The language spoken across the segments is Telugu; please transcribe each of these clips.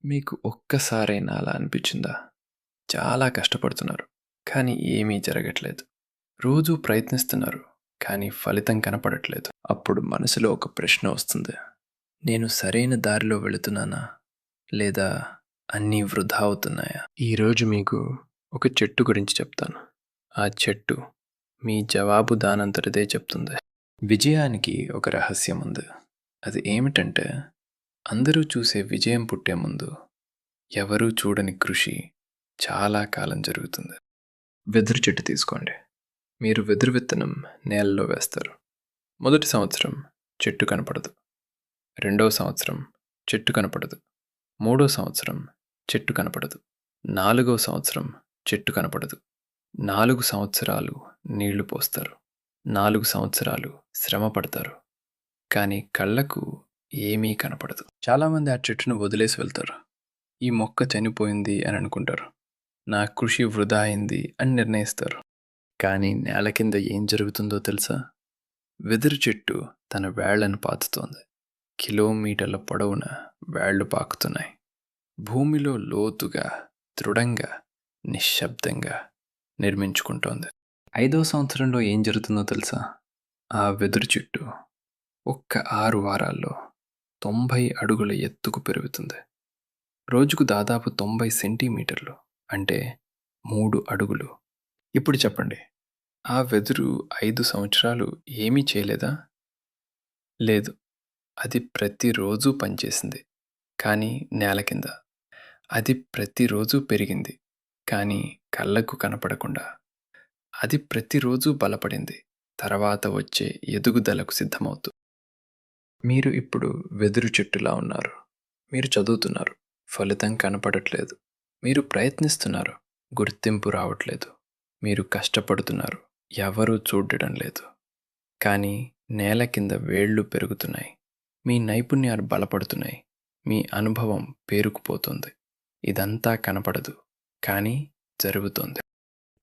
మీకు ఒక్కసారైనా అలా అనిపించిందా? చాలా కష్టపడుతున్నారు, కానీ ఏమీ జరగట్లేదు. రోజూ ప్రయత్నిస్తున్నారు, కానీ ఫలితం కనపడట్లేదు. అప్పుడు మనసులో ఒక ప్రశ్న వస్తుంది. నేను సరైన దారిలో వెళుతున్నానా? లేదా అన్నీ వృధా అవుతున్నాయా? ఈరోజు మీకు ఒక చెట్టు గురించి చెప్తాను. ఆ చెట్టు మీ జవాబు దానంతటిదే చెప్తుంది. విజయానికి ఒక రహస్యం ఉంది. అది ఏమిటంటే, అందరూ చూసే విజయం పుట్టే ముందు ఎవరూ చూడని కృషి చాలా కాలం జరుగుతుంది. వెదురు చెట్టు తీసుకోండి. మీరు వెదురు విత్తనం నేలలో వేస్తారు. మొదటి సంవత్సరం చెట్టు కనపడదు. రెండవ సంవత్సరం చెట్టు కనపడదు. మూడో సంవత్సరం చెట్టు కనపడదు. నాలుగవ సంవత్సరం చెట్టు కనపడదు. 4 సంవత్సరాలు నీళ్లు పోస్తారు. 4 సంవత్సరాలు శ్రమ పడతారు. కానీ కళ్ళకు ఏమీ కనపడదు. చాలామంది ఆ చెట్టును వదిలేసి వెళ్తారు. ఈ మొక్క చనిపోయింది అని అనుకుంటారు. నా కృషి వృధా అయింది అని నిర్ణయిస్తారు. కానీ నేల కింద ఏం జరుగుతుందో తెలుసా? వెదురు చెట్టు తన వేళ్లను పాతుతోంది. కిలోమీటర్ల పొడవున వేళ్లు పాకుతున్నాయి. భూమిలో లోతుగా, దృఢంగా, నిశ్శబ్దంగా నిర్మించుకుంటోంది. 5వ సంవత్సరంలో ఏం జరుగుతుందో తెలుసా? ఆ వెదురు చెట్టు ఒక్క 6 వారాల్లో 90 అడుగుల ఎత్తుకు పెరుగుతుంది. రోజుకు దాదాపు 90 సెంటీమీటర్లు, అంటే 3 అడుగులు. ఇప్పుడు చెప్పండి, ఆ వెదురు 5 సంవత్సరాలు ఏమీ చేయలేదా? లేదు. అది ప్రతిరోజూ పనిచేసింది, కానీ నేల కింద. అది ప్రతిరోజూ పెరిగింది, కానీ కళ్ళకు కనపడకుండా. అది ప్రతిరోజూ బలపడింది, తర్వాత వచ్చే ఎదుగుదలకు సిద్ధమవుతూ. మీరు ఇప్పుడు వెదురు చెట్టులా ఉన్నారు. మీరు చదువుతున్నారు, ఫలితం కనపడట్లేదు. మీరు ప్రయత్నిస్తున్నారు, గుర్తింపు రావట్లేదు. మీరు కష్టపడుతున్నారు, ఎవరూ చూడడం లేదు. కానీ నేల కింద వేళ్ళు పెరుగుతున్నాయి. మీ నైపుణ్యాలు బలపడుతున్నాయి. మీ అనుభవం పేరుకుపోతుంది. ఇదంతా కనపడదు, కానీ జరుగుతోంది.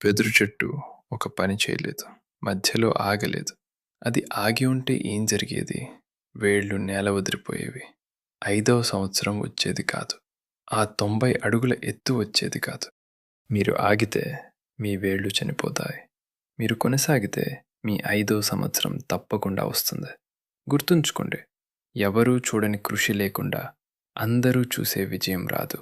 వెదురు చెట్టు ఒక పని చేయలేదు, మధ్యలో ఆగలేదు. అది ఆగి ఉంటే ఏం జరిగేది? వేళ్ళు నేల వదిలిపోయేవి. 5వ సంవత్సరం వచ్చేది కాదు. ఆ 90 అడుగుల ఎత్తు వచ్చేది కాదు. మీరు ఆగితే మీ వేళ్ళు చనిపోతాయి. మీరు కొనసాగితే మీ 5వ సంవత్సరం తప్పకుండా వస్తుంది. గుర్తుంచుకోండి, ఎవరూ చూడని కృషి లేకుండా అందరూ చూసే విజయం రాదు.